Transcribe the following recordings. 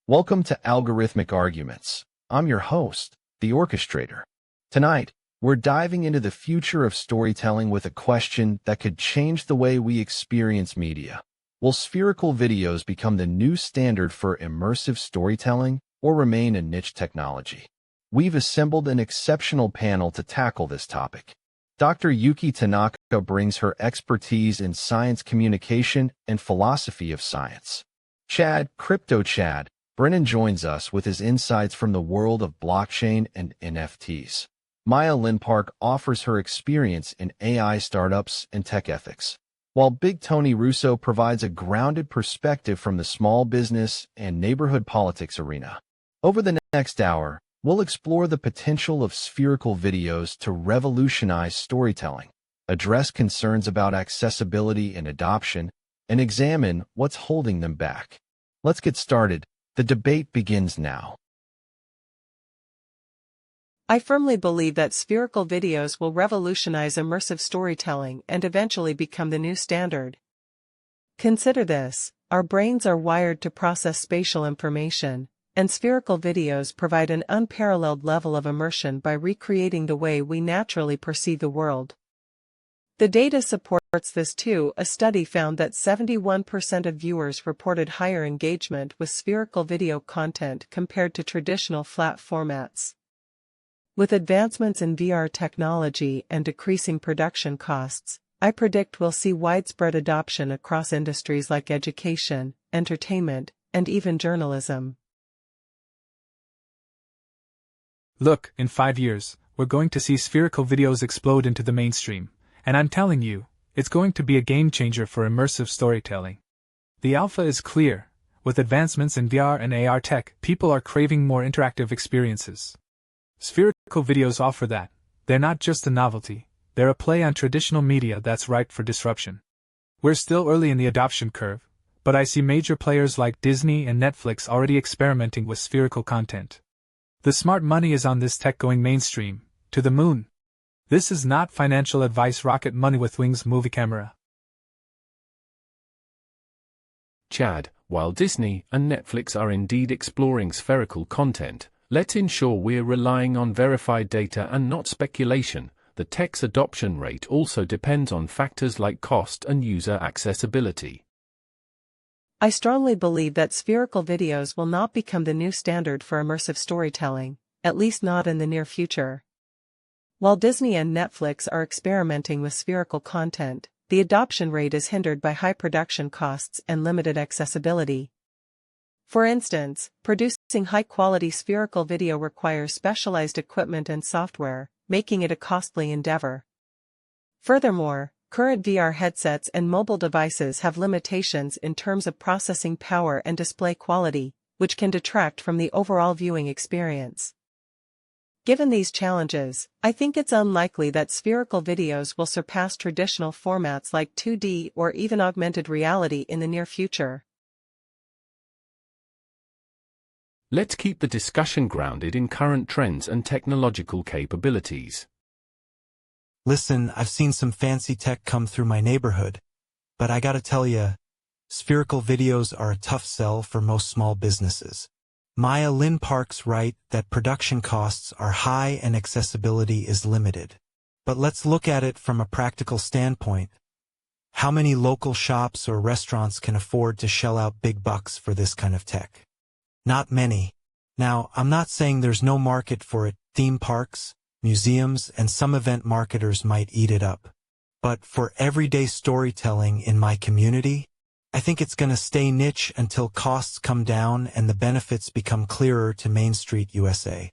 Welcome to Algorithmic Arguments. I'm your host, the Orchestrator. Tonight, we're diving into the future of storytelling with a question that could change the way we experience media. Will spherical videos become the new standard for immersive storytelling or remain a niche technology? We've assembled an exceptional panel to tackle this topic. Dr. Yuki Tanaka brings her expertise in science communication and philosophy of science. CryptoChad, Brennan joins us with his insights from the world of blockchain and NFTs. Lin-Park offers her experience in AI startups and tech ethics, while Big Tony Russo provides a grounded perspective from the small business and neighborhood politics arena. Over the next hour, we'll explore the potential of spherical videos to revolutionize storytelling, address concerns about accessibility and adoption, and examine what's holding them back. Let's get started. The debate begins now. I firmly believe that spherical videos will revolutionize immersive storytelling and eventually become the new standard. Consider this: our brains are wired to process spatial information, and spherical videos provide an unparalleled level of immersion by recreating the way we naturally perceive the world. The data supports this too. A study found that 71% of viewers reported higher engagement with spherical video content compared to traditional flat formats. With advancements in VR technology and decreasing production costs, I predict we'll see widespread adoption across industries like education, entertainment, and even journalism. Look, in 5 years, we're going to see spherical videos explode into the mainstream, and I'm telling you, it's going to be a game changer for immersive storytelling. The alpha is clear. With advancements in VR and AR tech, people are craving more interactive experiences. Spherical videos offer that. They're not just a novelty, they're a play on traditional media that's ripe for disruption. We're still early in the adoption curve, but I see major players like Disney and Netflix already experimenting with spherical content. The smart money is on this tech going mainstream, to the moon. This is not financial advice. Rocket money with wings. Movie camera. Chad, while Disney and Netflix are indeed exploring spherical content, let's ensure we're relying on verified data and not speculation. The tech's adoption rate also depends on factors like cost and user accessibility. I strongly believe that spherical videos will not become the new standard for immersive storytelling, at least not in the near future. While Disney and Netflix are experimenting with spherical content, the adoption rate is hindered by high production costs and limited accessibility. For instance, producing high-quality spherical video requires specialized equipment and software, making it a costly endeavor. Furthermore, current VR headsets and mobile devices have limitations in terms of processing power and display quality, which can detract from the overall viewing experience. Given these challenges, I think it's unlikely that spherical videos will surpass traditional formats like 2D or even augmented reality in the near future. Let's keep the discussion grounded in current trends and technological capabilities. Listen, I've seen some fancy tech come through my neighborhood, but I gotta tell ya, spherical videos are a tough sell for most small businesses. Lin-Park's right that production costs are high and accessibility is limited. But let's look at it from a practical standpoint. How many local shops or restaurants can afford to shell out big bucks for this kind of tech? Not many. Now, I'm not saying there's no market for it. Theme parks, museums, and some event marketers might eat it up. But for everyday storytelling in my community, I think it's gonna stay niche until costs come down and the benefits become clearer to Main Street USA.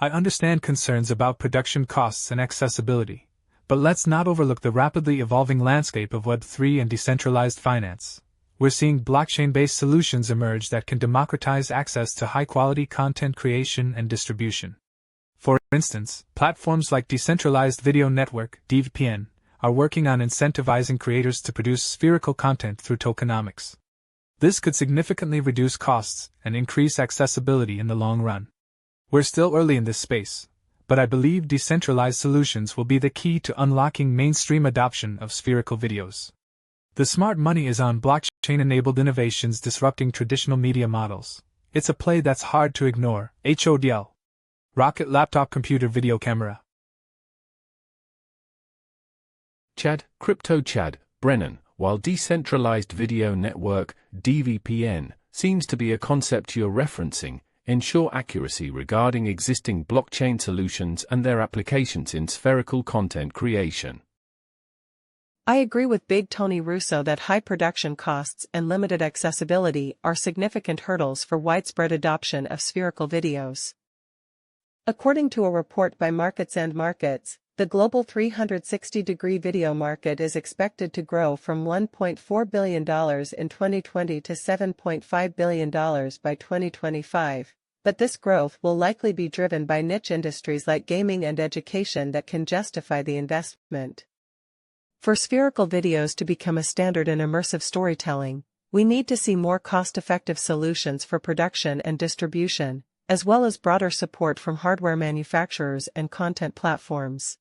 I understand concerns about production costs and accessibility, but let's not overlook the rapidly evolving landscape of Web3 and decentralized finance. We're seeing blockchain-based solutions emerge that can democratize access to high-quality content creation and distribution. For instance, platforms like Decentralized Video Network (DVPN) are working on incentivizing creators to produce spherical content through tokenomics. This could significantly reduce costs and increase accessibility in the long run. We're still early in this space, but I believe decentralized solutions will be the key to unlocking mainstream adoption of spherical videos. The smart money is on blockchain blockchain-enabled innovations disrupting traditional media models. It's a play that's hard to ignore. HODL. Rocket Laptop Computer Video Camera. Chad, CryptoChad, Brennan, while decentralized video network, DVPN, seems to be a concept you're referencing, ensure accuracy regarding existing blockchain solutions and their applications in spherical content creation. I agree with Big Tony Russo that high production costs and limited accessibility are significant hurdles for widespread adoption of spherical videos. According to a report by Markets and Markets, the global 360-degree video market is expected to grow from $1.4 billion in 2020 to $7.5 billion by 2025, but this growth will likely be driven by niche industries like gaming and education that can justify the investment. For spherical videos to become a standard in immersive storytelling, we need to see more cost-effective solutions for production and distribution, as well as broader support from hardware manufacturers and content platforms.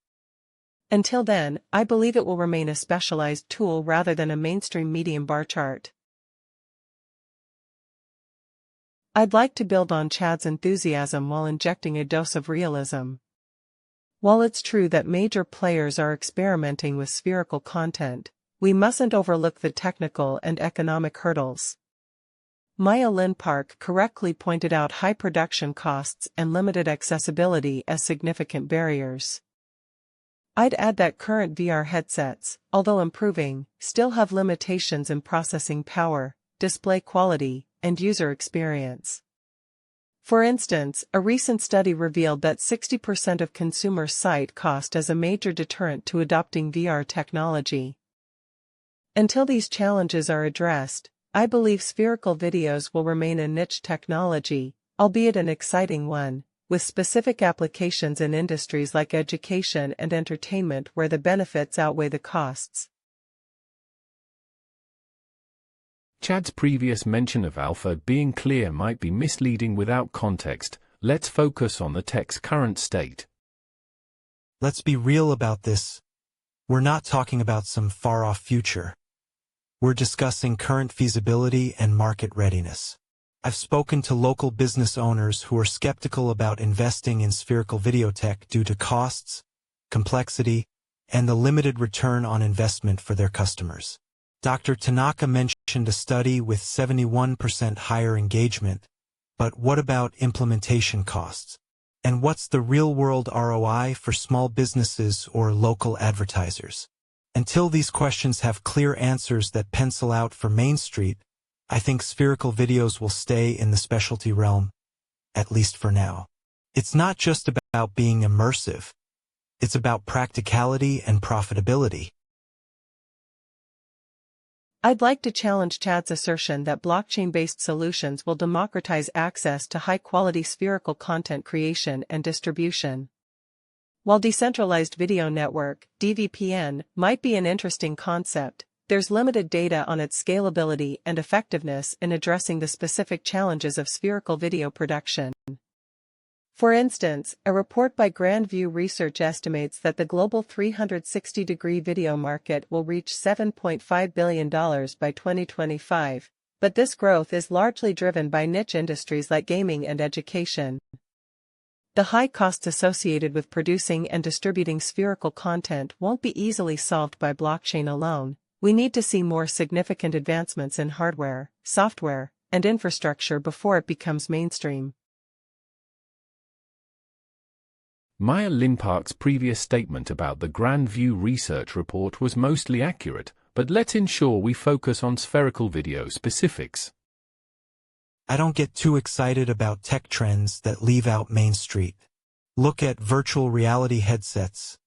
Until then, I believe it will remain a specialized tool rather than a mainstream medium bar chart. I'd like to build on Chad's enthusiasm while injecting a dose of realism. While it's true that major players are experimenting with spherical content, we mustn't overlook the technical and economic hurdles. Lin-Park correctly pointed out high production costs and limited accessibility as significant barriers. I'd add that current VR headsets, although improving, still have limitations in processing power, display quality, and user experience. For instance, a recent study revealed that 60% of consumers cite cost as a major deterrent to adopting VR technology. Until these challenges are addressed, I believe spherical videos will remain a niche technology, albeit an exciting one, with specific applications in industries like education and entertainment where the benefits outweigh the costs. Chad's previous mention of alpha being clear might be misleading without context. Let's focus on the tech's current state. Let's be real about this. We're not talking about some far-off future. We're discussing current feasibility and market readiness. I've spoken to local business owners who are skeptical about investing in spherical video tech due to costs, complexity, and the limited return on investment for their customers. Dr. Tanaka mentioned a study with 71% higher engagement, but what about implementation costs? And what's the real-world ROI for small businesses or local advertisers? Until these questions have clear answers that pencil out for Main Street, I think spherical videos will stay in the specialty realm, at least for now. It's not just about being immersive. It's about practicality and profitability. I'd like to challenge Chad's assertion that blockchain-based solutions will democratize access to high-quality spherical content creation and distribution. While decentralized video network, DVPN, might be an interesting concept, there's limited data on its scalability and effectiveness in addressing the specific challenges of spherical video production. For instance, a report by Grand View Research estimates that the global 360-degree video market will reach $7.5 billion by 2025, but this growth is largely driven by niche industries like gaming and education. The high costs associated with producing and distributing spherical content won't be easily solved by blockchain alone. We need to see more significant advancements in hardware, software, and infrastructure before it becomes mainstream. Lin-Park's previous statement about the Grand View Research report was mostly accurate, but let's ensure we focus on spherical video specifics. I don't get too excited about tech trends that leave out Main Street. Look at virtual reality headsets.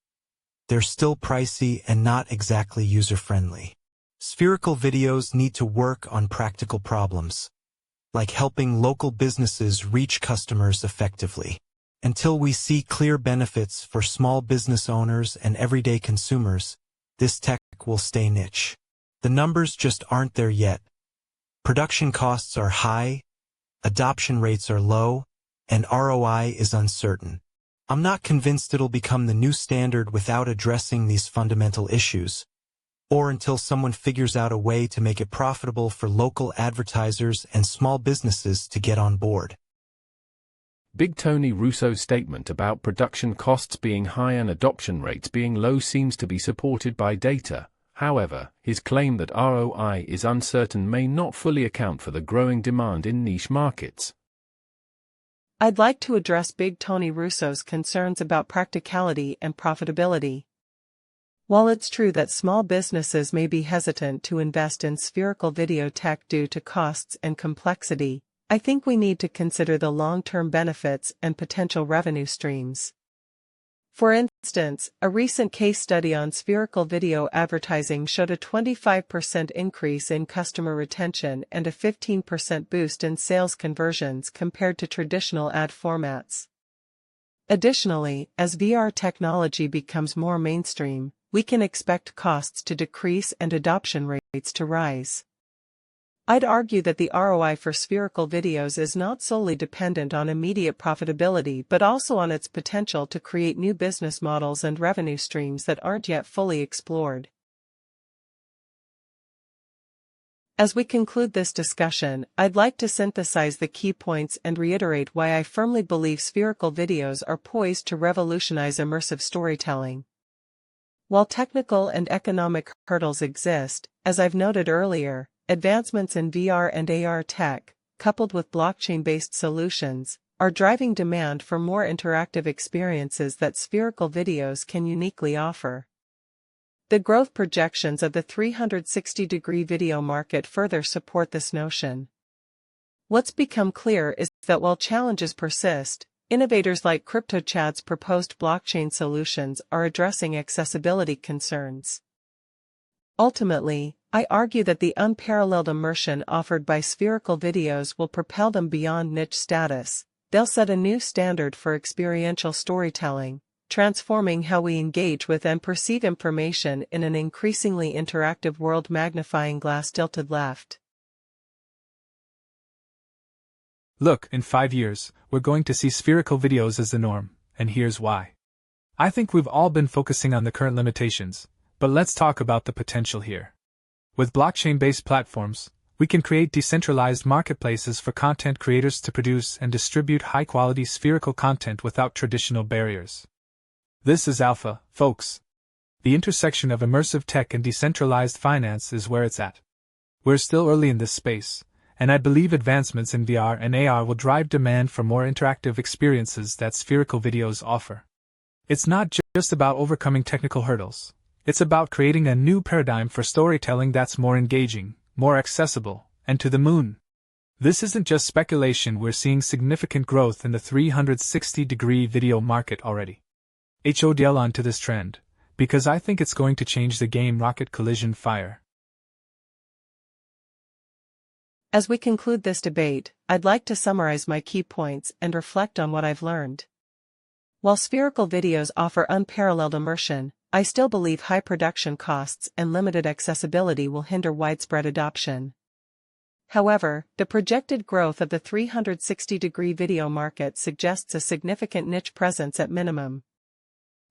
They're still pricey and not exactly user-friendly. Spherical videos need to work on practical problems, like helping local businesses reach customers effectively. Until we see clear benefits for small business owners and everyday consumers, this tech will stay niche. The numbers just aren't there yet. Production costs are high, adoption rates are low, and ROI is uncertain. I'm not convinced it'll become the new standard without addressing these fundamental issues. or until someone figures out a way to make it profitable for local advertisers and small businesses to get on board. Big Tony Russo's statement about production costs being high and adoption rates being low seems to be supported by data. However, his claim that ROI is uncertain may not fully account for the growing demand in niche markets. I'd like to address Big Tony Russo's concerns about practicality and profitability. While it's true that small businesses may be hesitant to invest in spherical video tech due to costs and complexity, I think we need to consider the long-term benefits and potential revenue streams. For instance, a recent case study on spherical video advertising showed a 25% increase in customer retention and a 15% boost in sales conversions compared to traditional ad formats. Additionally, as VR technology becomes more mainstream, we can expect costs to decrease and adoption rates to rise. I'd argue that the ROI for spherical videos is not solely dependent on immediate profitability but also on its potential to create new business models and revenue streams that aren't yet fully explored. As we conclude this discussion, I'd like to synthesize the key points and reiterate why I firmly believe spherical videos are poised to revolutionize immersive storytelling. While technical and economic hurdles exist, as I've noted earlier, advancements in VR and AR tech, coupled with blockchain-based solutions, are driving demand for more interactive experiences that spherical videos can uniquely offer. The growth projections of the 360-degree video market further support this notion. What's become clear is that while challenges persist, innovators like CryptoChad's proposed blockchain solutions are addressing accessibility concerns. Ultimately, I argue that the unparalleled immersion offered by spherical videos will propel them beyond niche status. They'll set a new standard for experiential storytelling, transforming how we engage with and perceive information in an increasingly interactive world. Magnifying glass tilted left. Look, in 5 years, we're going to see spherical videos as the norm, and here's why. I think we've all been focusing on the current limitations, but let's talk about the potential here. With blockchain-based platforms, we can create decentralized marketplaces for content creators to produce and distribute high-quality spherical content without traditional barriers. This is alpha, folks. The intersection of immersive tech and decentralized finance is where it's at. We're still early in this space, and I believe advancements in VR and AR will drive demand for more interactive experiences that spherical videos offer. It's not just about overcoming technical hurdles. It's about creating a new paradigm for storytelling that's more engaging, more accessible, and to the moon. This isn't just speculation. We're seeing significant growth in the 360-degree video market already. HODL on to this trend, because I think it's going to change the game. Rocket collision fire. As we conclude this debate, I'd like to summarize my key points and reflect on what I've learned. While spherical videos offer unparalleled immersion, I still believe high production costs and limited accessibility will hinder widespread adoption. However, the projected growth of the 360-degree video market suggests a significant niche presence at minimum.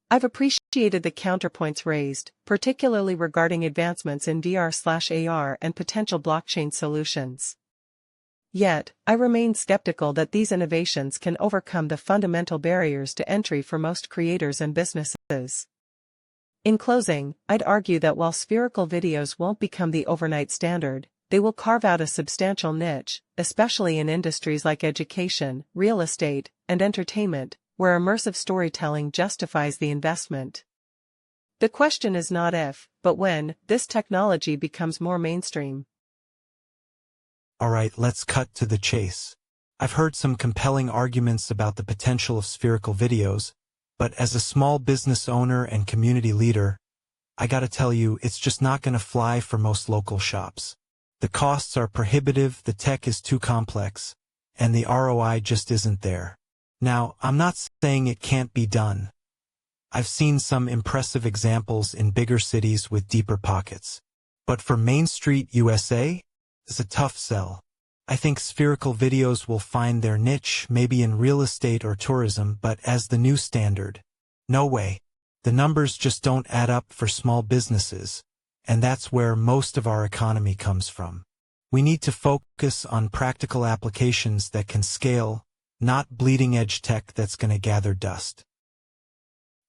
I've appreciated the counterpoints raised, particularly regarding advancements in VR/AR and potential blockchain solutions. Yet, I remain skeptical that these innovations can overcome the fundamental barriers to entry for most creators and businesses. In closing, I'd argue that while spherical videos won't become the overnight standard, they will carve out a substantial niche, especially in industries like education, real estate, and entertainment, where immersive storytelling justifies the investment. The question is not if, but when, this technology becomes more mainstream. Alright, let's cut to the chase. I've heard some compelling arguments about the potential of spherical videos, but as a small business owner and community leader, I gotta tell you, it's just not gonna fly for most local shops. The costs are prohibitive, the tech is too complex, and the ROI just isn't there. Now, I'm not saying it can't be done. I've seen some impressive examples in bigger cities with deeper pockets. But for Main Street, USA, it's a tough sell. I think spherical videos will find their niche, maybe in real estate or tourism, but as the new standard, no way. The numbers just don't add up for small businesses. and that's where most of our economy comes from. We need to focus on practical applications that can scale, not bleeding-edge tech that's going to gather dust.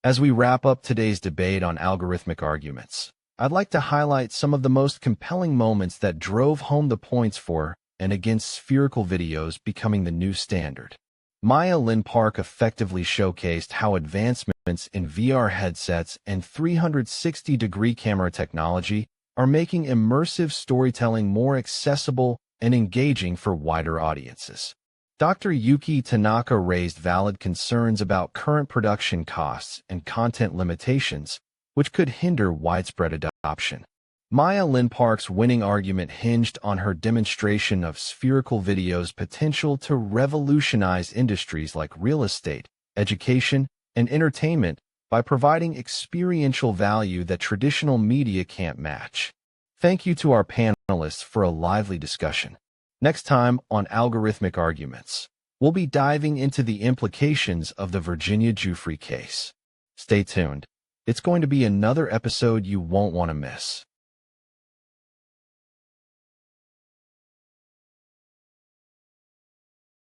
As we wrap up today's debate on algorithmic arguments, I'd like to highlight some of the most compelling moments that drove home the points for and against spherical videos becoming the new standard. Lin-Park effectively showcased how advancements in VR headsets and 360-degree camera technology are making immersive storytelling more accessible and engaging for wider audiences. Dr. Yuki Tanaka raised valid concerns about current production costs and content limitations, which could hinder widespread adoption. Lin-Park's winning argument hinged on her demonstration of spherical video's potential to revolutionize industries like real estate, education, and entertainment by providing experiential value that traditional media can't match. Thank you to our panelists for a lively discussion. Next time on Algorithmic Arguments, we'll be diving into the implications of the Virginia Giuffre case. Stay tuned. It's going to be another episode you won't want to miss.